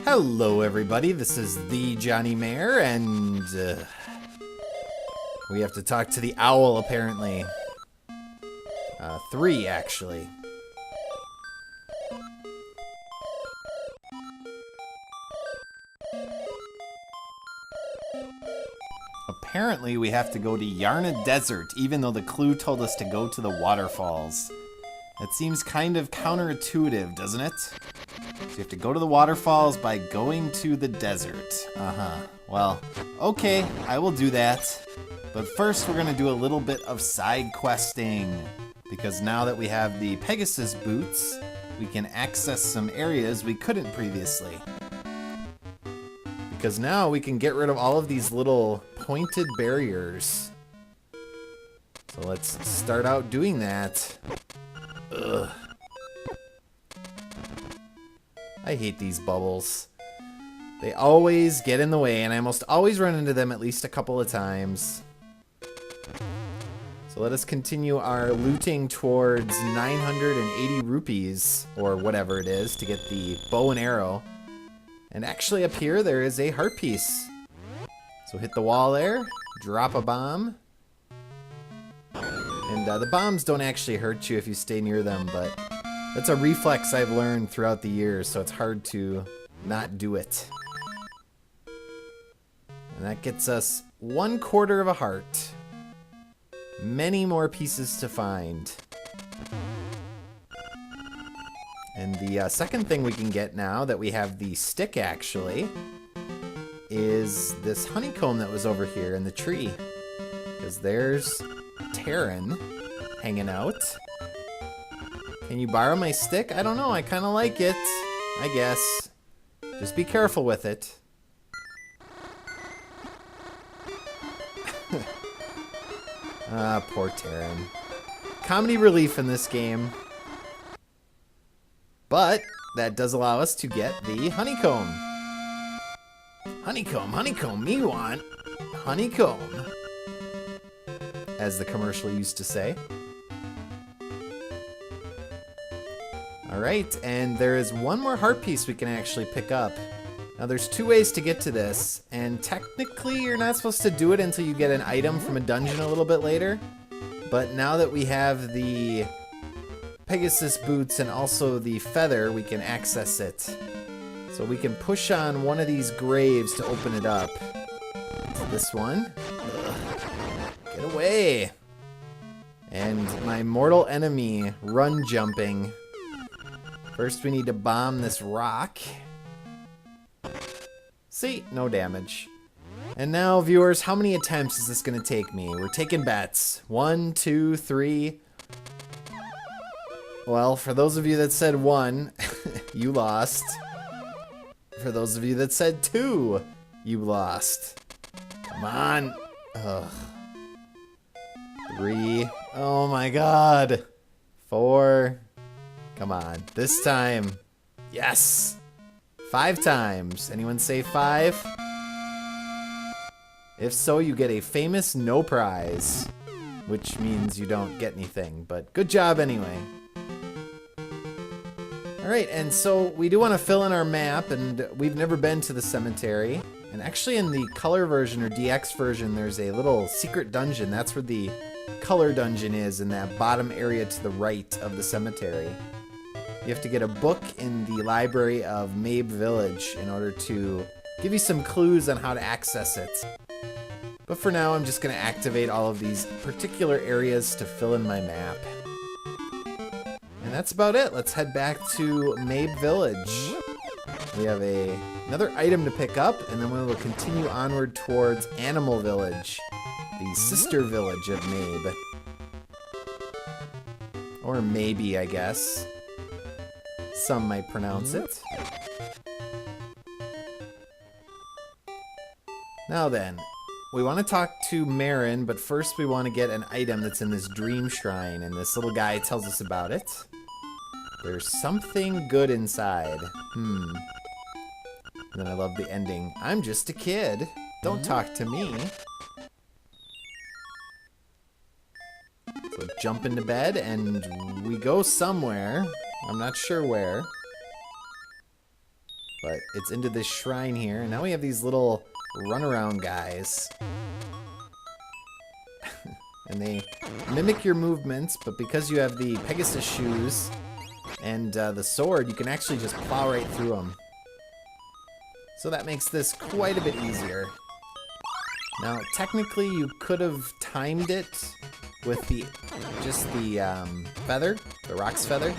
Hello everybody, this is thejonnymar, and we have to talk to the owl apparently. 3 actually. Apparently we have to go to Yarna Desert, even though the clue told us to go to the waterfalls. That seems kind of counterintuitive, doesn't it? So you have to go to the waterfalls by going to the desert. Well, okay, I will do that. But first we're going to do a little bit of side questing. Because now that we have the Pegasus Boots, we can access some areas we couldn't previously. Because now we can get rid of all of these little pointed barriers. So let's start out doing that. Ugh. I hate these bubbles. They always get in the way, and I almost always run into them at least a couple of times. So let us continue our looting towards 980 rupees, or whatever it is, to get the bow and arrow. And actually up here there is a heart piece. So hit the wall there, drop a bomb. And the bombs don't actually hurt you if you stay near them, but that's a reflex I've learned throughout the years, so it's hard to not do it. And that gets us 1/4 of a heart. Many more pieces to find. And the second thing we can get now that we have the stick actually is this honeycomb that was over here in the tree. Because there's Terran hanging out. Can you borrow my stick? I don't know, I kind of like it, I guess. Just be careful with it. Ah, poor Terran. Comedy relief in this game. But that does allow us to get the honeycomb. Honeycomb, honeycomb, me want honeycomb. As the commercial used to say. Alright, and there is one more heart piece we can actually pick up. Now there's 2 ways to get to this, and technically you're not supposed to do it until you get an item from a dungeon a little bit later. But now that we have the Pegasus Boots and also the feather, we can access it. So we can push on one of these graves to open it up. It's this one. Ugh. Get away! And my mortal enemy, run jumping. First we need to bomb this rock. See, no damage. And now, viewers, how many attempts is this going to take me? We're taking bets. 1, 2, 3. Well, for those of you that said 1, you lost. For those of you that said 2, you lost. Come on. Ugh. 3. Oh my god. 4. Come on. This time. Yes. 5 times. Anyone say 5? If so, you get a famous no prize, which means you don't get anything, but good job anyway. Alright, and so we do want to fill in our map, and we've never been to the cemetery. And actually in the color version, or DX version, there's a little secret dungeon. That's where the color dungeon is, in that bottom area to the right of the cemetery. You have to get a book in the library of Mabe Village in order to give you some clues on how to access it. But for now, I'm just going to activate all of these particular areas to fill in my map. And that's about it. Let's head back to Mabe Village. We have another item to pick up, and then we will continue onward towards Animal Village, the sister village of Mabe. Or maybe, I guess. Some might pronounce it. Now then, we want to talk to Marin, but first we want to get an item that's in this dream shrine, and this little guy tells us about it. There's something good inside. And then I love the ending. I'm just a kid. Don't talk to me. So jump into bed, and we go somewhere. I'm not sure where. But it's into this shrine here, and now we have these little runaround guys. And they mimic your movements, but because you have the Pegasus shoes and the sword, you can actually just plow right through them. So that makes this quite a bit easier. Now, technically, you could have timed it with just the feather, the Rock's feather,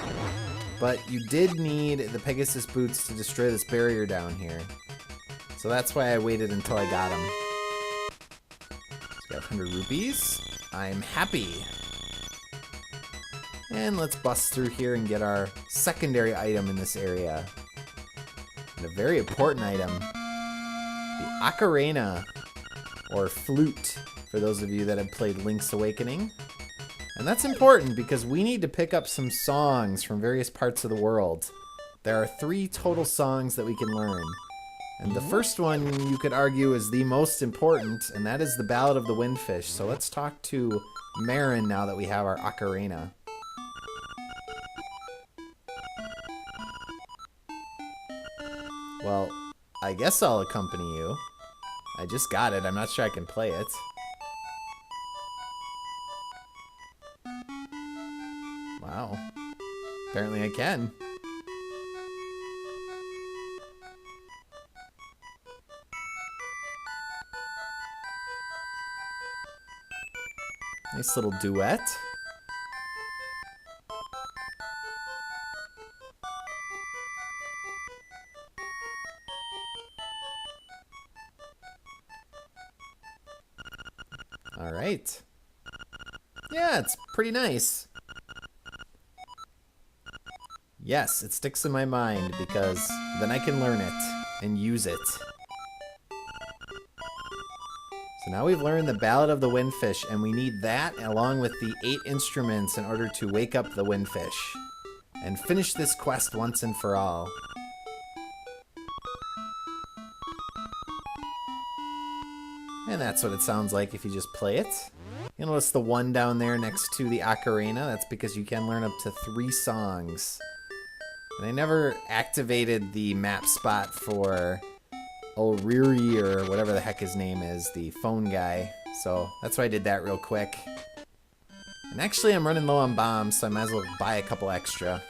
but you did need the Pegasus Boots to destroy this barrier down here. So that's why I waited until I got them. So got 100 rupees. I'm happy. And let's bust through here and get our secondary item in this area. And a very important item. The ocarina, or flute, for those of you that have played Link's Awakening. And that's important because we need to pick up some songs from various parts of the world. There are 3 total songs that we can learn. And the first one, you could argue, is the most important, and that is the Ballad of the Windfish. So let's talk to Marin now that we have our ocarina. Well, I guess I'll accompany you. I just got it. I'm not sure I can play it. Wow. Apparently I can. Nice little duet. All right. Yeah, it's pretty nice. Yes, it sticks in my mind because then I can learn it and use it. So now we've learned the Ballad of the Windfish, and we need that along with the 8 instruments in order to wake up the windfish and finish this quest once and for all. And that's what it sounds like if you just play it. You notice the one down there next to the ocarina. That's because you can learn up to 3 songs. And I never activated the map spot for O'Reary, or whatever the heck his name is, the phone guy. So that's why I did that real quick. And actually I'm running low on bombs, so I might as well buy a couple extra.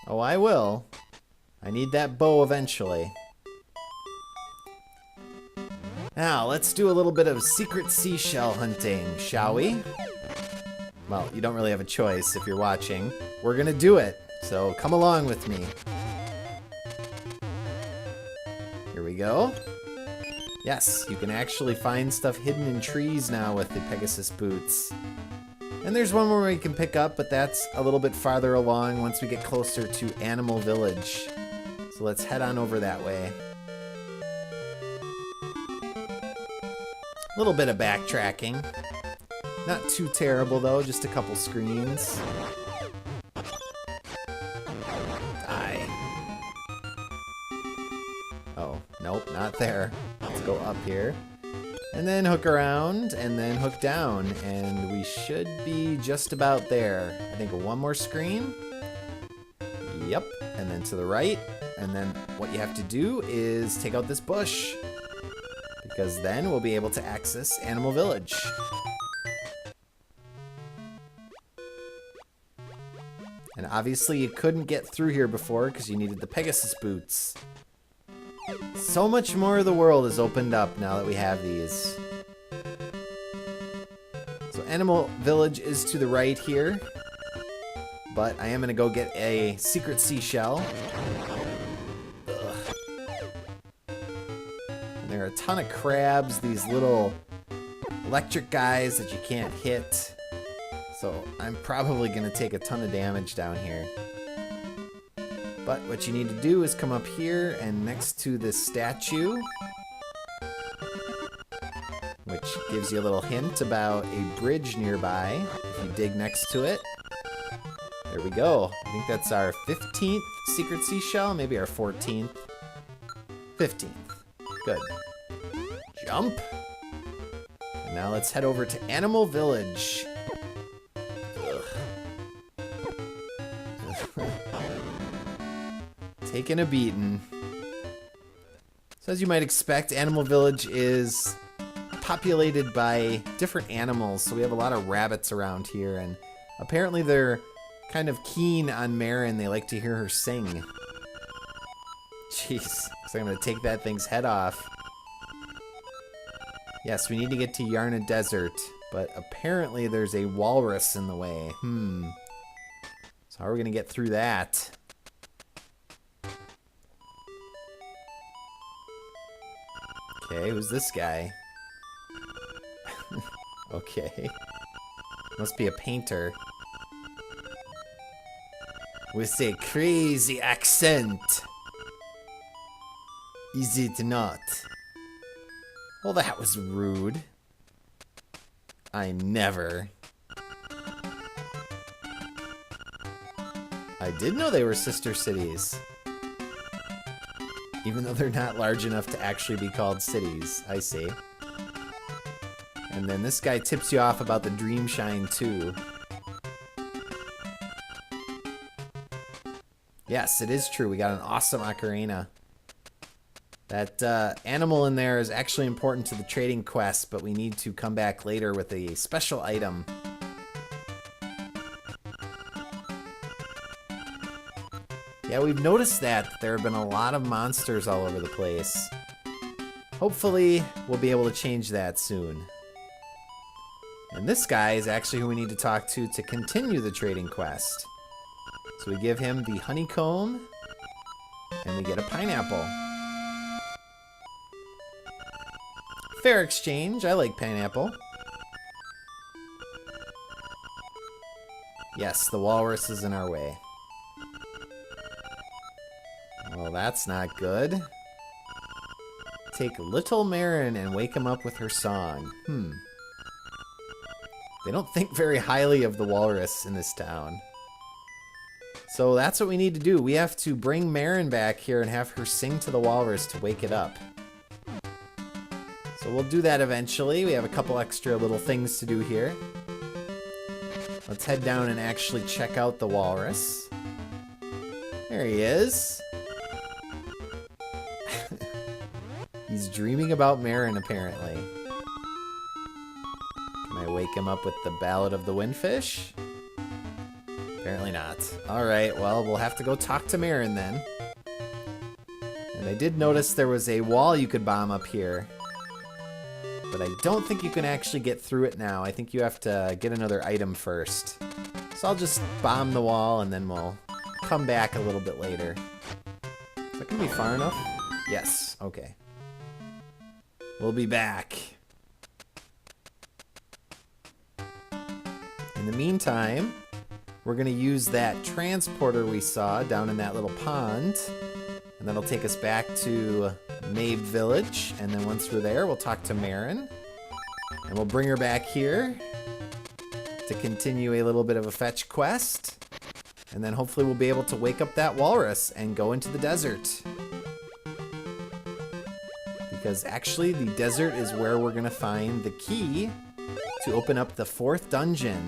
Oh, I will. I need that bow eventually. Now, let's do a little bit of secret seashell hunting, shall we? Well, you don't really have a choice if you're watching. We're gonna do it, so come along with me. Here we go. Yes, you can actually find stuff hidden in trees now with the Pegasus Boots. And there's one more we can pick up, but that's a little bit farther along once we get closer to Animal Village. So let's head on over that way. A little bit of backtracking. Not too terrible though, just a couple screens. Die. Oh, nope, not there. Let's go up here. And then hook around, and then hook down, and we should be just about there. I think one more screen. Yep, and then to the right, and then what you have to do is take out this bush, because then we'll be able to access Animal Village. And obviously you couldn't get through here before because you needed the Pegasus Boots. So much more of the world is opened up now that we have these. So Animal Village is to the right here, but I am going to go get a secret seashell. Ugh. And there are a ton of crabs, these little electric guys that you can't hit. So I'm probably going to take a ton of damage down here. But what you need to do is come up here and next to this statue, which gives you a little hint about a bridge nearby. If you dig next to it, there we go. I think that's our 15th secret seashell, maybe our 14th. 15th. Good. Jump. And now let's head over to Animal Village. Taking a beating. So as you might expect, Animal Village is populated by different animals. So we have a lot of rabbits around here, and apparently they're kind of keen on Marin. They like to hear her sing. Jeez, so I'm gonna take that thing's head off. Yes, we need to get to Yarna Desert, but apparently there's a walrus in the way. So how are we gonna get through that? Okay, who's this guy? Okay. Must be a painter. With a crazy accent. Is it not? Well, that was rude. I never. I did know they were sister cities. Even though they're not large enough to actually be called cities. I see. And then this guy tips you off about the Dream Shrine too. Yes, it is true. We got an awesome ocarina. That animal in there is actually important to the trading quest, but we need to come back later with a special item. Yeah, we've noticed that there have been a lot of monsters all over the place. Hopefully, we'll be able to change that soon. And this guy is actually who we need to talk to continue the trading quest. So we give him the honeycomb, and we get a pineapple. Fair exchange. I like pineapple. Yes, the walrus is in our way. Well, that's not good. Take little Marin and wake him up with her song. They don't think very highly of the walrus in this town. So that's what we need to do. We have to bring Marin back here and have her sing to the walrus to wake it up. So we'll do that eventually. We have a couple extra little things to do here. Let's head down and actually check out the walrus. There he is. He's dreaming about Marin, apparently. Can I wake him up with the Ballad of the Windfish? Apparently not. Alright, well, we'll have to go talk to Marin then. And I did notice there was a wall you could bomb up here. But I don't think you can actually get through it now. I think you have to get another item first. So I'll just bomb the wall and then we'll come back a little bit later. Is that gonna be far enough? Yes, okay. We'll be back. In the meantime, we're gonna use that transporter we saw down in that little pond. And that'll take us back to Mabe Village. And then once we're there, we'll talk to Marin. And we'll bring her back here to continue a little bit of a fetch quest. And then hopefully we'll be able to wake up that walrus and go into the desert. Because actually the desert is where we're gonna find the key to open up the 4th dungeon.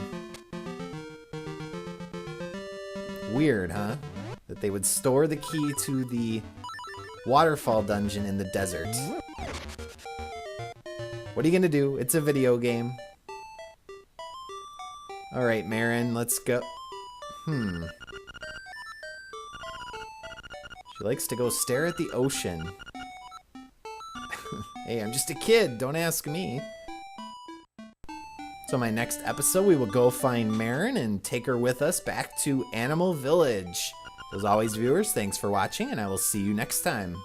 Weird, huh? That they would store the key to the waterfall dungeon in the desert. What are you gonna do? It's a video game. Alright, Marin, let's go. She likes to go stare at the ocean. Hey, I'm just a kid, don't ask me. So my next episode, we will go find Marin and take her with us back to Animal Village. As always, viewers, thanks for watching, and I will see you next time.